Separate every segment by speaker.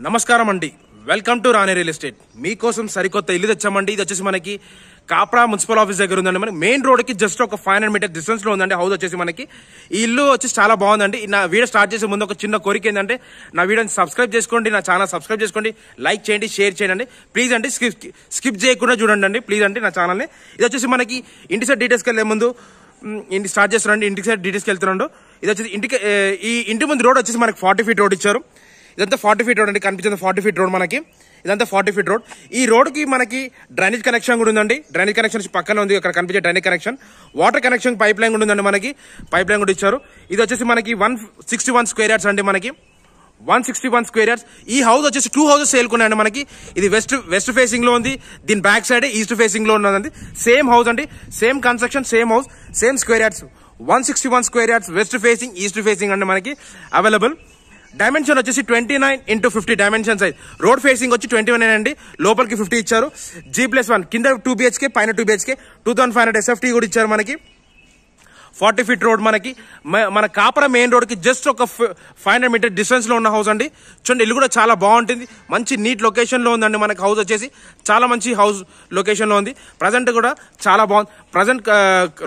Speaker 1: నమస్కారం అండి. Welcome to Rani real estate. మీకోసం సరికొత్త ఇల్లు తెచ్చామండి. ఇది వచ్చేసి మనకి కాప్రా మున్సిపల్ ఆఫీస్ దగ్గర ఉందండి. మనకి మెయిన్ రోడ్ కి జస్ట్ ఒక 500 మీటర్ డిస్టెన్స్ లో ఉందండి హౌస్ వచ్చేసి మనకి. ఈ ఇల్లు వచ్చేసి చాలా బాగుందండి. నా వీడియో స్టార్ట్ చేసే ముందు ఒక చిన్న కోరిక ఏంటంటే నా వీడియోని సబ్స్క్రైబ్ చేసుకోండి, నా ఛానల్ సబ్స్క్రైబ్ చేసుకోండి, లైక్ చేయండి, షేర్ చేయండి ప్లీజ్ అండి. స్కిప్ చేయకుండా చూడండి అండి ప్లీజ్ అండి నా ఛానల్ని. ఇది వచ్చేసి మనకి ఇంటి సైడ్ డీటెయిల్స్కి వెళ్ళే ముందు ఇంటి స్టార్ట్ చేస్తున్నాండి. ఇంటి సైడ్ డీటెయిల్స్కి వెళ్తున్నాడు. ఇది వచ్చేసి ఈ ఇంటి ముందు రోడ్ వచ్చేసి మనకి 40 ఫీట్ రోడ్ ఇచ్చారు. ఇదంతా 40 ఫీట్ రోడ్ అండి. కనిపించింది 40 ఫీట్ రోడ్ మనకి. ఇదంతా 40 ఫీట్ రోడ్. ఈ రోడ్ కి మనకి డ్రైనేజ్ కనెక్షన్ కూడా ఉందండి. డ్రైనేజ్ కనెక్షన్ పక్కన ఉంది, అక్కడ కనిపించే drainage connection. Water connection pipe line కూడా ఉందండి మనకి. పైప్ లైన్ కూడా ఇచ్చారు. ఇది వచ్చేసి మనకి 161 స్క్వేర్ యార్డ్స్ అండి మనకి. 161 స్క్వేర్ యార్డ్స్. ఈ హౌస్ వచ్చేసి 2 హౌసెస్ సేల్కున్నాయండి మనకి. ఇది వెస్ట్ ఫేసింగ్ లో ఉంది, దీని బ్యాక్ సైడ్ ఈస్ట్ ఫేసింగ్ లో ఉన్నదండి. సేమ్ హౌస్ అండి, same construction, same house, same square yards. 161 square yards west facing east facing అండి మనకి అవైలబుల్. డైమెన్షన్ వచ్చేసి 29x50 dimension size. Road facing వచ్చి 21 అండి. లోపలికి 50 ఇచ్చారు. G+1 కింద 2 BHK, పైన 2 BHK, 2500 SFT కూడా ఇచ్చారు మనకి. 40 ఫీట్ రోడ్ మనకి. మన కాపరా మెయిన్ రోడ్ కి జస్ట్ ఒక 500 మీటర్ డిస్టెన్స్ లో ఉన్న హౌస్ అండి. చూడండి ఇల్లు కూడా చాలా బాగుంటుంది. మంచి నీట్ లొకేషన్ లో ఉందండి మనకి. హౌస్ వచ్చేసి చాలా మంచి హౌస్ లొకేషన్ లో ఉంది. ప్రజెంట్ కూడా చాలా బాగుంది. ప్రజెంట్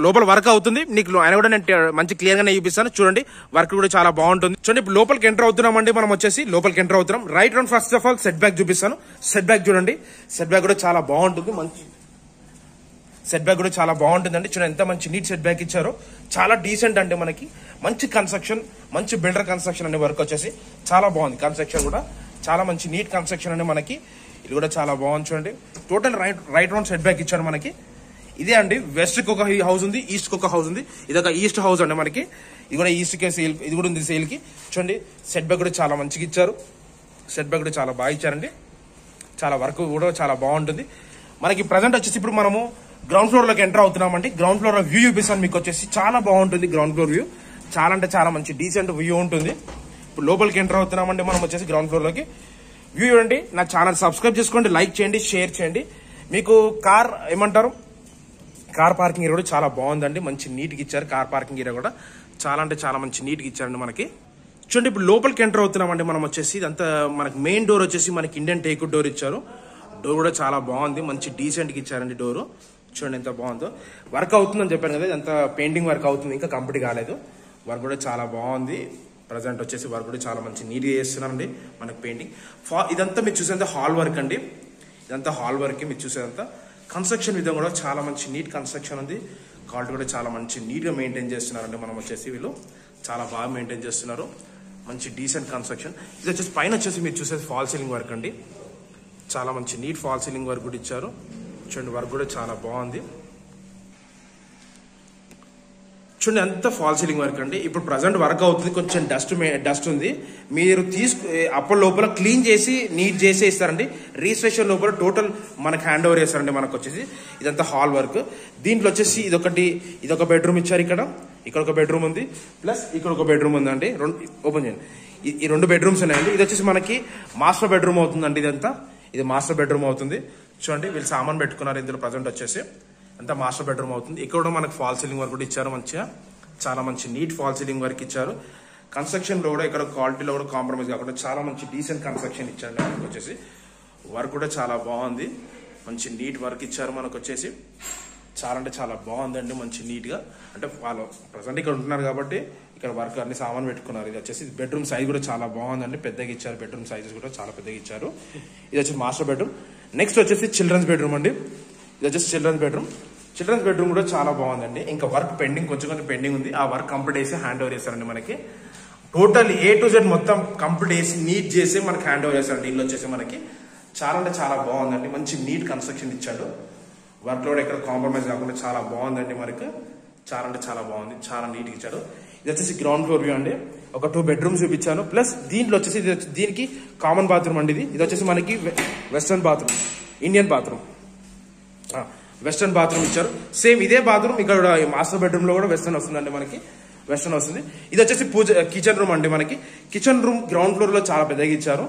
Speaker 1: లోపల వర్క్ అవుతుంది. నీకు ఆయన కూడా నేను మంచి క్లియర్ గానే చూపిస్తాను. చూడండి వర్క్ కూడా చాలా బాగుంటుంది. చూడండి ఇప్పుడు లోపలికి ఎంటర్ అవుతున్నామండి. మనం వచ్చేసి లోపలికి ఎంటర్ అవుతున్నాం. Right round first of all set back చూపిస్తాను. సెట్ బ్యాక్ చూడండి. సెట్ బ్యాక్ కూడా చాలా బాగుంటుంది. మంచి సెట్ బ్యాక్ కూడా చాలా బాగుంటుందండి. చూడండి ఎంత మంచి నీట్ సెట్ బ్యాక్ ఇచ్చారో. చాలా డీసెంట్ అంటే మనకి మంచి కన్స్ట్రక్షన్, మంచి బిల్డర్ కన్స్ట్రక్షన్ అనే వర్క్ వచ్చేసి చాలా బాగుంది. కన్స్ట్రక్షన్ కూడా చాలా మంచి నీట్ కన్స్ట్రక్షన్ అండి మనకి. ఇది కూడా చాలా బాగుంది. చూడండి total right round set back ఇచ్చారు మనకి. ఇదే అండి వెస్ట్ కి ఒక హౌస్ ఉంది, ఈస్ట్ కి ఒక హౌస్ ఉంది. ఇది ఒక ఈస్ట్ హౌస్ అండి మనకి. ఇది కూడా ఈస్ట్ కి సేల్, ఇది కూడా ఉంది సేల్ కి. చూడండి సెట్ బ్యాక్ కూడా చాలా మంచిగా ఇచ్చారు. సెట్ బ్యాక్ కూడా చాలా బాగా ఇచ్చారండి. చాలా వర్క్ కూడా చాలా బాగుంటుంది మనకి. ప్రజెంట్ వచ్చేసి ఇప్పుడు మనము గ్రౌండ్ ఫ్లోర్ లోకి ఎంటర్ అవుతున్నామండి. గ్రౌండ్ ఫ్లోర్ లో వ్యూ చూపిస్తాను మీకు. వచ్చేసి చాలా బాగుంటుంది గ్రౌండ్ ఫ్లోర్ వ్యూ. చాలా అంటే చాలా మంచి డీసెంట్ వ్యూ ఉంటుంది. ఇప్పుడు లోపలికి ఎంటర్ అవుతున్నామండి మనం వచ్చేసి గ్రౌండ్ ఫ్లోర్ లోకి. వ్యూ చూడండి. నా ఛానల్ సబ్స్క్రైబ్ చేసుకోండి, లైక్ చేయండి, షేర్ చేయండి. మీకు కార్ ఏమంటారు, కార్ పార్కింగ్ ఏరియా కూడా చాలా బాగుందండి. మంచి నీట్ గా ఇచ్చారు. కార్ పార్కింగ్ ఏరియా కూడా చాలా అంటే చాలా మంచి నీట్ గా ఇచ్చారండి మనకి. చూడండి ఇప్పుడు లోపలికి ఎంటర్ అవుతున్నామండి మనం వచ్చేసి. ఇదంతా మనకి మెయిన్ డోర్ వచ్చేసి మనకి ఇండియన్ టేక్ డోర్ ఇచ్చారు. డోర్ కూడా చాలా బాగుంది. మంచి డీసెంట్ గా ఇచ్చారండి డోరు. చూడండి ఎంత బాగుందో. వర్క్ అవుతుందని చెప్పాను కదా, ఇదంతా పెయింటింగ్ వర్క్ అవుతుంది, ఇంకా కంప్లీట్ కాలేదు. వర్క్ కూడా చాలా బాగుంది. ప్రజెంట్ వచ్చేసి వర్క్ కూడా చాలా మంచి నీట్గా చేస్తున్నారండి మనకి పెయింటింగ్. ఇదంతా మీరు చూసేంత హాల్ వర్క్ అండి. ఇదంతా హాల్ వర్క్ మీరు చూసేదంతా. కన్స్ట్రక్షన్ విధంగా కూడా చాలా మంచి నీట్ కన్స్ట్రక్షన్ ఉంది. క్వాలిటీ కూడా చాలా మంచి నీట్గా మెయింటైన్ చేస్తున్నారండి. మనం వచ్చేసి వీళ్ళు చాలా బాగా మెయింటైన్ చేస్తున్నారు. మంచి డీసెంట్ కన్స్ట్రక్షన్. ఇది వచ్చేసి పైన వచ్చేసి మీరు చూసేది ఫాల్ సీలింగ్ వర్క్ అండి. చాలా మంచి నీట్ ఫాల్ సీలింగ్ వర్క్ కూడా ఇచ్చారు. చూడండి వర్క్ కూడా చాలా బాగుంది. చూడండి అంత ఫాల్ సీలింగ్ వర్క్ అండి. ఇప్పుడు ప్రజెంట్ వర్క్ అవుతుంది. కొంచెం డస్ట్ ఉంది. మీరు అప్పటి లోపల క్లీన్ చేసి నీట్ చేసి ఇస్తారండి. రిజిస్ట్రేషన్ లోపల టోటల్ మనకి హ్యాండ్ ఓవర్ చేస్తారండి. మనకు వచ్చేసి ఇదంతా హాల్ వర్క్. దీంట్లో వచ్చేసి ఇదొక బెడ్రూమ్ ఇచ్చారు. ఇక్కడ ఒక బెడ్రూమ్ ఉంది, ప్లస్ ఇక్కడ ఒక బెడ్రూమ్ ఉందండి. ఓపెన్ చేయండి. ఈ 2 బెడ్రూమ్స్ ఉన్నాయండి. ఇది వచ్చేసి మనకి మాస్టర్ బెడ్రూమ్ అవుతుందండి. ఇది మాస్టర్ బెడ్రూమ్ అవుతుంది. చూడండి వీళ్ళు సామాన్ పెట్టుకున్నారు ఇందులో. ప్రజెంట్ వచ్చేసి అంతా మాస్టర్ బెడ్రూమ్ అవుతుంది. ఇక్కడ కూడా మనకి ఫాల్ సీలింగ్ వర్క్ కూడా ఇచ్చారు. మంచిగా చాలా మంచి నీట్ ఫాల్ సీలింగ్ వర్క్ ఇచ్చారు. కన్స్ట్రక్షన్ లో కూడా ఇక్కడ క్వాలిటీలో కూడా కాంప్రమైజ్ కాకుండా చాలా మంచి డీసెంట్ కన్స్ట్రక్షన్ ఇచ్చారు. మనకు వచ్చేసి వర్క్ కూడా చాలా బాగుంది. మంచి నీట్ వర్క్ ఇచ్చారు మనకు వచ్చేసి. చాలా అంటే చాలా బాగుందండి. మంచి నీట్ గా, అంటే వాళ్ళు ప్రజెంట్ ఇక్కడ ఉంటున్నారు కాబట్టి ఇక్కడ వర్క్ అన్ని సామాన్ పెట్టుకున్నారు. ఇది వచ్చేసి బెడ్రూమ్ సైజ్ కూడా చాలా బాగుందండి. పెద్దగా ఇచ్చారు. బెడ్రూమ్ సైజెస్ కూడా చాలా పెద్దగా ఇచ్చారు. ఇది వచ్చేసి మాస్టర్ బెడ్రూమ్. నెక్స్ట్ వచ్చేసి చిల్డ్రన్స్ బెడ్రూమ్ అండి. ఇది వచ్చేసి చిల్డ్రన్స్ బెడ్రూమ్. చిల్డ్రన్స్ బెడ్రూమ్ కూడా చాలా బాగుందండి. ఇంకా వర్క్ పెండింగ్, కొంచెం పెండింగ్ ఉంది. ఆ వర్క్ కంప్లీట్ చేసి హ్యాండ్ ఓవర్ చేస్తారండి మనకి. టోటల్ A to Z మొత్తం కంప్లీట్ చేసి నీట్ చేసి మనకి హ్యాండ్ ఓవర్ చేస్తారండి. ఇల్లు వచ్చేసి మనకి చాలా అంటే చాలా బాగుందండి. మంచి నీట్ కన్స్ట్రక్షన్ ఇచ్చాడు. వర్క్ లో ఎక్కడ కాంప్రమైజ్ కాకుండా చాలా బాగుందండి మనకి. చాలా అంటే చాలా బాగుంది. చాలా నీట్ గా ఇచ్చాడు. ఇది వచ్చేసి గ్రౌండ్ ఫ్లోర్ వ్యూ అండి. ఒక 2 బెడ్రూమ్స్ చూపించాను. ప్లస్ దీంట్లో వచ్చేసి దీనికి కామన్ బాత్రూమ్ అండి. ఇది వచ్చేసి మనకి western bathroom, Indian bathroom, western bathroom ఇచ్చారు. సేమ్ ఇదే బాత్రూమ్ ఇక్కడ మాస్టర్ బెడ్రూమ్ లో కూడా వెస్టర్న్ వస్తుందండి మనకి. వెస్టర్న్ వస్తుంది. ఇది వచ్చేసి కిచెన్ రూమ్ అండి మనకి. కిచెన్ రూమ్ గ్రౌండ్ ఫ్లోర్ లో చాలా పెద్దగా ఇచ్చారు.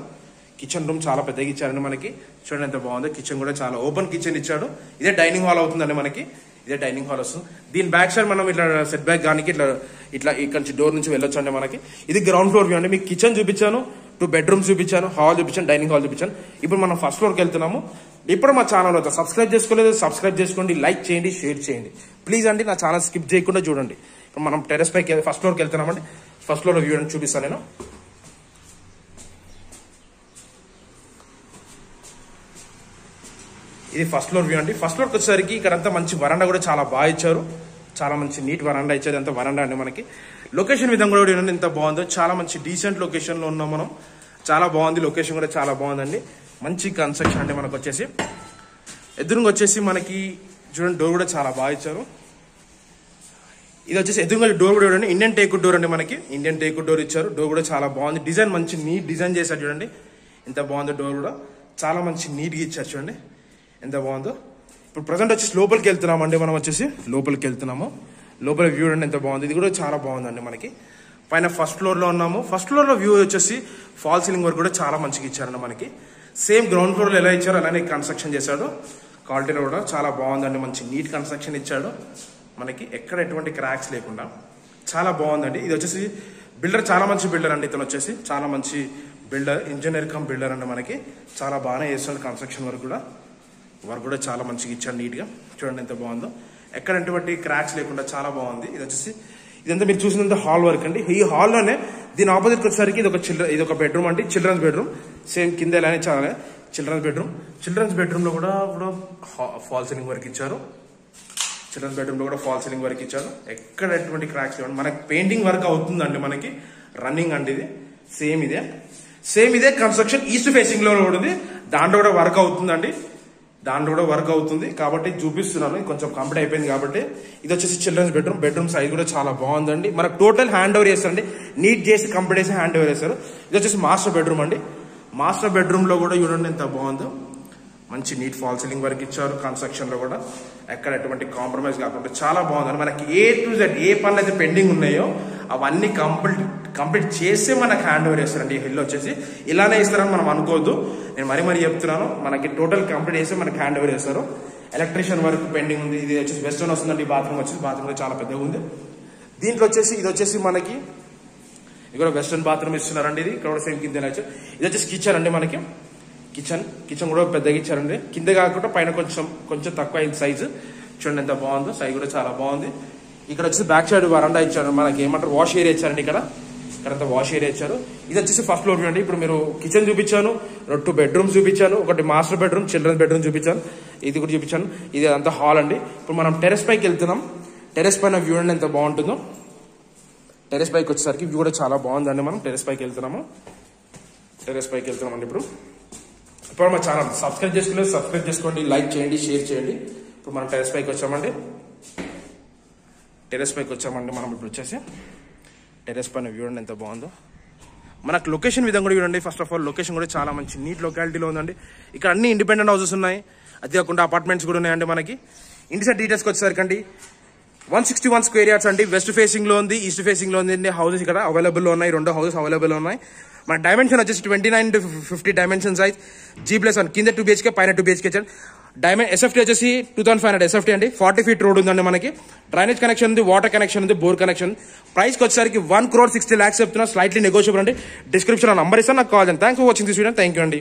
Speaker 1: కిచెన్ రూమ్ చాలా పెద్దగా ఇచ్చారండి మనకి. చూడండి ఎంత బాగుందో. కిచెన్ కూడా చాలా ఓపెన్ కిచెన్ ఇచ్చాడు. ఇదే డైనింగ్ హాల్ అవుతుందండి మనకి. ఇదే డైనింగ్ హాల్ వస్తుంది. దీని బ్యాక్ సైడ్ మనం ఇట్లా సెట్ బ్యాక్ కానీ ఇట్లా ఇక్కడ నుంచి డోర్ నుంచి వెళ్ళొచ్చు అండి మనకి. ఇది గ్రౌండ్ ఫ్లోర్ వ్యూ అండి. మీకు కిచెన్ చూపించాను, 2 బెడ్రూమ్స్ చూపించాను, హాల్ చూపించాను, డైనింగ్ హాల్ చూపించాను. ఇప్పుడు మనం ఫస్ట్ ఫ్లోర్కి వెళ్తున్నాము. ఇప్పుడు మా ఛానల్ అయితే సబ్స్క్రైబ్ చేసుకోలేదు, సబ్స్క్రైబ్ చేసుకోండి, లైక్ చేయండి, షేర్ చేయండి ప్లీజ్ అండి. నా ఛానల్ స్కిప్ చేయకుండా చూడండి. ఇప్పుడు మనం టెరెస్ పైకి ఫస్ట్ ఫ్లోర్కి వెళ్తున్నామండి. ఫస్ట్ ఫ్లోర్ వ్యూ అని చూపిస్తాను నేను. ఇది ఫస్ట్ ఫ్లోర్ వ్యూ అండి. ఫస్ట్ ఫ్లోర్కి వచ్చేసరికి ఇక్కడంతా మంచి వరండా కూడా చాలా బాగా ఇచ్చారు. చాలా మంచి నీట్ వరండా ఇచ్చారు. అంతా వరండా అండి మనకి. లొకేషన్ విధంగా కూడా ఎంత బాగుందో, చాలా మంచి డీసెంట్ లొకేషన్ లో ఉన్నాం మనం. చాలా బాగుంది లొకేషన్ కూడా, చాలా బాగుందండి. మంచి కన్స్ట్రక్షన్ అండి. మనకు వచ్చేసి ఎదురుగా వచ్చేసి మనకి చూడండి డోర్ కూడా చాలా బాగా ఇచ్చారు. ఇది వచ్చేసి ఎదురుగా డోర్ కూడా చూడండి, ఇండియన్ టేక్ డోర్ అండి మనకి. ఇండియన్ టేక్ డోర్ ఇచ్చారు. డోర్ కూడా చాలా బాగుంది. డిజైన్ మంచి నీట్ డిజైన్ చేశారు చూడండి. ఎంత బాగుందో డోర్ కూడా, చాలా మంచి నీట్గా ఇచ్చారు చూడండి ఎంత బాగుందో. ఇప్పుడు ప్రజెంట్ వచ్చేసి లోపలికి వెళ్తున్నామండి. మనం వచ్చేసి లోపలికి వెళ్తున్నాము. లోపల వ్యూ అండి ఎంత బాగుంది. ఇది కూడా చాలా బాగుందండి మనకి. పైన ఫస్ట్ ఫ్లోర్ లో ఉన్నాము. ఫస్ట్ ఫ్లోర్ లో వ్యూ వచ్చేసి ఫాల్ సీలింగ్ వర్క్ కూడా చాలా మంచిగా ఇచ్చారండి మనకి. సేమ్ గ్రౌండ్ ఫ్లోర్ లో ఎలా ఇచ్చారో అలానే కన్స్ట్రక్షన్ చేశాడు. క్వాలిటీలో కూడా చాలా బాగుందండి. మంచి నీట్ కన్స్ట్రక్షన్ ఇచ్చాడు మనకి. ఎక్కడ ఎటువంటి క్రాక్స్ లేకుండా చాలా బాగుందండి. ఇది వచ్చేసి బిల్డర్ చాలా మంచి బిల్డర్ అండి. ఇతను వచ్చేసి చాలా మంచి బిల్డర్, ఇంజనీర్ కమ్ బిల్డర్ అండి మనకి. చాలా బాగానే చేస్తాడు కన్స్ట్రక్షన్ వర్క్ కూడా చాలా మంచిగా ఇచ్చాడు నీట్ గా. చూడండి ఎంత బాగుందో, ఎక్కడ ఎటువంటి క్రాక్స్ లేకుండా చాలా బాగుంది. ఇది వచ్చేసి ఇదంతా మీరు చూసినంత హాల్ వర్క్ అండి. ఈ హాల్లోనే దీని ఆపోజిట్ వచ్చేసరికి ఇది ఒక బెడ్రూమ్ అండి, చిల్డ్రన్స్ బెడ్రూమ్. సేమ్ కింద ఎలానే చాలా చిల్డ్రన్స్ బెడ్రూమ్. చిల్డ్రన్స్ బెడ్రూమ్ లో కూడా ఫాల్ సీలింగ్ వర్క్ ఇచ్చారు. చిల్డ్రన్స్ బెడ్రూమ్ లో కూడా ఫాల్ సీలింగ్ వర్క్ ఇచ్చారు. ఎక్కడ ఎటువంటి క్రాక్స్ లేవు. మనకి పెయింటింగ్ వర్క్ అవుతుందండి మనకి. రన్నింగ్ అండి ఇది. సేమ్ ఇదే కన్స్ట్రక్షన్ ఈస్ట్ ఫేసింగ్ లో ఉంది. దాంట్లో కూడా వర్క్ అవుతుందండి. కాబట్టి చూపిస్తున్నాను. కొంచెం కంప్లీట్ అయిపోయింది కాబట్టి. ఇది వచ్చేసి చిల్డ్రన్స్ బెడ్రూమ్. బెడ్రూమ్ సైజ్ కూడా చాలా బాగుందండి. మనకు టోటల్ హ్యాండ్ ఓవర్ చేస్తారండి. నీట్ చేసి కంప్లీట్ చేసి హ్యాండ్ ఓవర్ చేస్తారు. ఇది వచ్చేసి మాస్టర్ బెడ్రూమ్ అండి. మాస్టర్ బెడ్రూమ్ లో కూడా చూడండి ఎంత బాగుందో. మంచి నీట్ ఫాల్ సీలింగ్ వర్క్ ఇచ్చారు. కన్స్ట్రక్షన్ లో కూడా ఎక్కడ ఎటువంటి కాంప్రమైజ్ కాకుండా చాలా బాగుందండి. మనకి A to Z ఏ పనులు అయితే పెండింగ్ ఉన్నాయో అవన్నీ కంప్లీట్ చేస్తే మనకు హ్యాండ్ ఓవర్ చేస్తారండి. ఈ ఇల్లు వచ్చేసి ఇలానే ఇస్తారని మనం అనుకోవద్దు. నేను మరీ చెప్తున్నాను. మనకి టోటల్ కంప్లీట్ చేస్తే మనకి హ్యాండ్ ఓవర్ చేస్తారు. ఎలక్ట్రీషియన్ వర్క్ పెండింగ్ ఉంది. ఇది వచ్చేసి వెస్టర్న్ వస్తుందండి. బాత్రూమ్ వచ్చేసి బాత్రూమ్ కూడా చాలా పెద్దగా ఉంది. దీంట్లో వచ్చేసి ఇది వచ్చేసి మనకి ఇక్కడ వెస్టర్న్ బాత్రూమ్ ఇస్తున్నారండి. ఇది ఇక్కడ సేమ్ కింద ఇది వచ్చేసి కిచెన్ అండి మనకి. కిచెన్ కూడా పెద్దగా ఇచ్చారండి. కింద కాకుండా పైన కొంచెం తక్కువ అయింది సైజు. చూడండి ఎంత బాగుందో. సైజ్ కూడా చాలా బాగుంది. ఇక్కడ వచ్చేసి బ్యాక్ సైడ్ వరండా ఇచ్చారు. మనకి ఏమంటారు వాష్ ఏరియా ఇచ్చారండి. ఇక్కడంతా వాష్ ఏరియా ఇచ్చారు. ఇది వచ్చేసి ఫస్ట్ ఫ్లోర్ అండి. ఇప్పుడు మీరు కిచెన్ చూపించాను, 2 బెడ్రూమ్స్ చూపించాను, ఒకటి మాస్టర్ బెడ్రూమ్, చిల్డ్రన్స్ బెడ్రూమ్ చూపించాను, ఇది కూడా చూపించాను. ఇది అంతా హాల్ అండి. ఇప్పుడు మనం టెరెస్ పైకి వెళ్తున్నాం. టెరెస్ పైన వ్యూ అండి ఎంత బాగుంటుందో. టెరెస్ పైకి వచ్చేసరికి వ్యూ కూడా చాలా బాగుందండి. మనం టెరెస్ పైకి వెళ్తున్నామండి. ఇప్పుడు మా ఛానల్ సబ్స్క్రైబ్ చేసుకోండి, లైక్ చేయండి, షేర్ చేయండి. ఇప్పుడు మనం టెరెస్ పైకి వచ్చామండి. మనం ఇప్పుడు వచ్చేసి టెరెస్ పైన వ్యూ అండి ఎంత బాగుందో. మనకు లొకేషన్ విధంగా కూడా చూడండి. ఫస్ట్ ఆఫ్ ఆల్ లొకేషన్ కూడా చాలా మంచి నీట్ లొకాలిటీలో ఉందండి. ఇక్కడ అన్ని ఇండిపెండెంట్ హౌసెస్ ఉన్నాయి. అది కాకుండా అపార్ట్మెంట్స్ కూడా ఉన్నాయండి మనకి. ఇంటి సైడ్ డీటెయిల్స్కి వచ్చేసరికి అండి 161 స్క్వేర్ యార్డ్స్ అండి. వెస్ట్ ఫేసింగ్ లో ఉంది, ఈస్ట్ ఫేసింగ్ లో ఉంది. హౌసెస్ ఇక్కడ అవైలబుల్ లో ఉన్నాయి. 2 హౌసెస్ అవైలబుల్ ఉన్నాయి. మన డైమెన్షన్ వచ్చేసి 29 to 50 డైమెన్షన్ సైజ్. G+1 కింద 2 BHK పైన 2 BHK SFT వచ్చేసి 2500 SFT అండి. 40 feet రోడ్ ఉందండి మనకి. డ్రైనేజ్ కనెక్షన్ ఉంది, వాటర్ కనెక్షన్ ఉంది, బోర్ కనెక్షన్. ప్రైస్కి వచ్చేసరికి 1,60,00,000 చెప్తున్నా. స్లైట్లీ నెగోషియబుల్ అండి. డిస్క్రిప్షన్ నంబర్ ఇస్తాను, నాకు కాల్ చేయండి. Thanks for watching this video. Thank you అండి.